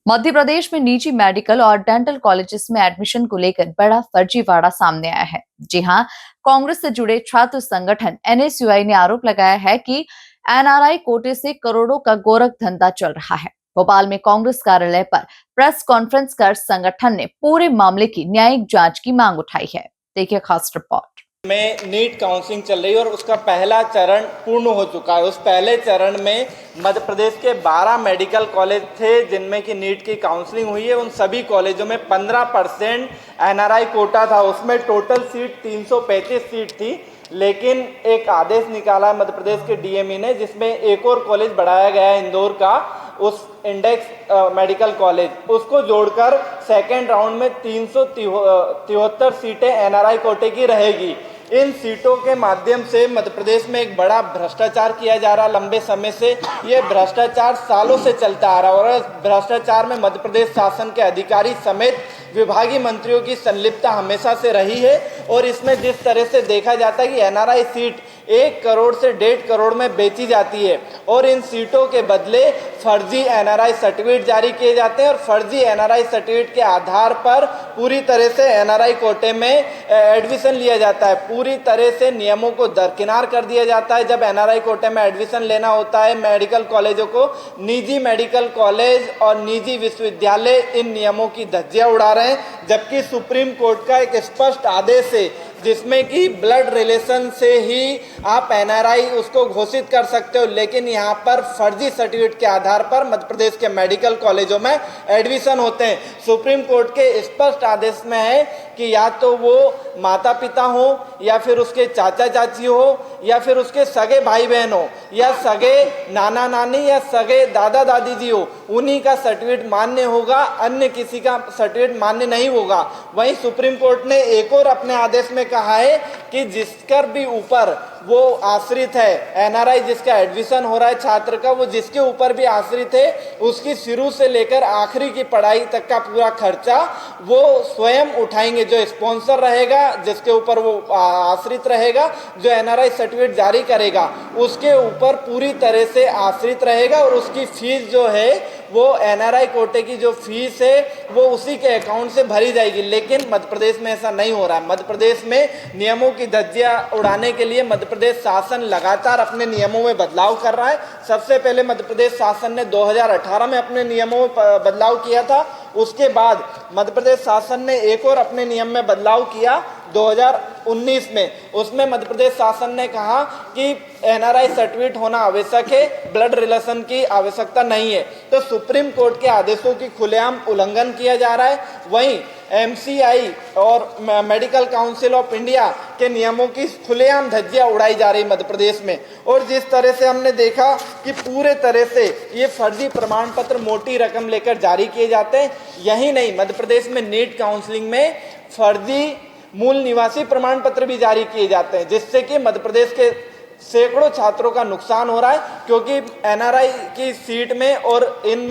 मध्य प्रदेश में निजी मेडिकल और डेंटल कॉलेजेस में एडमिशन को लेकर बड़ा फर्जीवाड़ा सामने आया है। जी हां, कांग्रेस से जुड़े छात्र संगठन एनएसयूआई ने आरोप लगाया है कि एनआरआई कोटे से करोड़ों का गोरख धंधा चल रहा है। भोपाल में कांग्रेस कार्यालय पर प्रेस कॉन्फ्रेंस कर संगठन ने पूरे मामले की न्यायिक जांच की मांग उठाई है। देखिए खास रिपोर्ट। में नीट काउंसलिंग चल रही है और उसका पहला चरण पूर्ण हो चुका है। उस पहले चरण में मध्य प्रदेश के 12 मेडिकल कॉलेज थे जिनमें कि नीट की काउंसलिंग हुई है। उन सभी कॉलेजों में 15% एनआरआई कोटा था। उसमें टोटल सीट 335 सीट थी, लेकिन एक आदेश निकाला मध्य प्रदेश के डीएमई ने जिसमें एक और कॉलेज बढ़ाया गया है इंदौर का, उस इंडेक्स मेडिकल कॉलेज, उसको जोड़कर सेकेंड राउंड में 373 सीटें एनआरआई कोटे की रहेगी। इन सीटों के माध्यम से मध्य प्रदेश में एक बड़ा भ्रष्टाचार किया जा रहा है। लंबे समय से ये भ्रष्टाचार सालों से चलता आ रहा है और भ्रष्टाचार में मध्य प्रदेश शासन के अधिकारी समेत विभागीय मंत्रियों की संलिप्तता हमेशा से रही है। और इसमें जिस तरह से देखा जाता है कि एनआरआई सीट 1 करोड़ से 1.5 करोड़ में बेची जाती है और इन सीटों के बदले फर्जी एनआरआई सर्टिफिकेट जारी किए जाते हैं और फर्जी एनआरआई सर्टिफिकेट के आधार पर पूरी तरह से एनआरआई कोटे में एडमिशन लिया जाता है। पूरी तरह से नियमों को दरकिनार कर दिया जाता है। जब एनआरआई कोटे में एडमिशन लेना होता है मेडिकल कॉलेजों को, निजी मेडिकल कॉलेज और निजी विश्वविद्यालय इन नियमों की धज्जियां उड़ा रहे हैं, जबकि सुप्रीम कोर्ट का एक स्पष्ट आदेश है जिसमें कि ब्लड रिलेशन से ही आप एनआरआई उसको घोषित कर सकते हो, लेकिन यहाँ पर फर्जी सर्टिफिकेट के आधार पर मध्य प्रदेश के मेडिकल कॉलेजों में एडमिशन होते हैं। सुप्रीम कोर्ट के स्पष्ट आदेश में है कि या तो वो माता पिता हो या फिर उसके चाचा चाची हो या फिर उसके सगे भाई बहन हो या सगे नाना नानी या सगे दादा दादी जी हो, उन्हीं का सर्टिफिकेट मान्य होगा, अन्य किसी का सर्टिफिकेट मान्य नहीं होगा। वहीं सुप्रीम कोर्ट ने एक और अपने आदेश में कहा है कि जिसकर भी ऊपर वो आश्रित है, एनआरआई जिसका एडमिशन हो रहा है छात्र का, वो जिसके ऊपर भी आश्रित है उसकी शुरू से लेकर आखिरी की पढ़ाई तक का पूरा खर्चा वो स्वयं उठाएंगे। जो स्पॉन्सर रहेगा, जिसके ऊपर वो आश्रित रहेगा, जो एनआरआई सर्टिफिकेट जारी करेगा उसके ऊपर पूरी तरह से आश्रित रहेगा और उसकी फीस जो है वो एनआरआई कोटे की जो फीस है वो उसी के अकाउंट से भरी जाएगी। लेकिन मध्य प्रदेश में ऐसा नहीं हो रहा है। मध्य प्रदेश में नियमों की धज्जियां उड़ाने के लिए मध्य प्रदेश शासन लगातार अपने नियमों में बदलाव कर रहा है। सबसे पहले मध्य प्रदेश शासन ने 2018 में अपने नियमों में बदलाव किया था। उसके बाद मध्य प्रदेश शासन ने एक और अपने नियम में बदलाव किया 2019 में। उसमें मध्य प्रदेश शासन ने कहा कि एनआरआई सर्टिफिकेट होना आवश्यक है, ब्लड रिलेशन की आवश्यकता नहीं है। तो सुप्रीम कोर्ट के आदेशों की खुलेआम उल्लंघन किया जा रहा है। वहीं एमसीआई और मेडिकल काउंसिल ऑफ इंडिया के नियमों की खुलेआम धज्जियां उड़ाई जा रही मध्य प्रदेश में। और जिस तरह से हमने देखा कि पूरे तरह से ये फर्जी प्रमाण पत्र मोटी रकम लेकर जारी किए जाते हैं। यही नहीं, मध्य प्रदेश में नीट काउंसलिंग में फर्जी मूल निवासी प्रमाण पत्र भी जारी किए जाते हैं, जिससे कि मध्य प्रदेश के सैकड़ों छात्रों का नुकसान हो रहा है। क्योंकि एनआरआई की सीट में और इनमें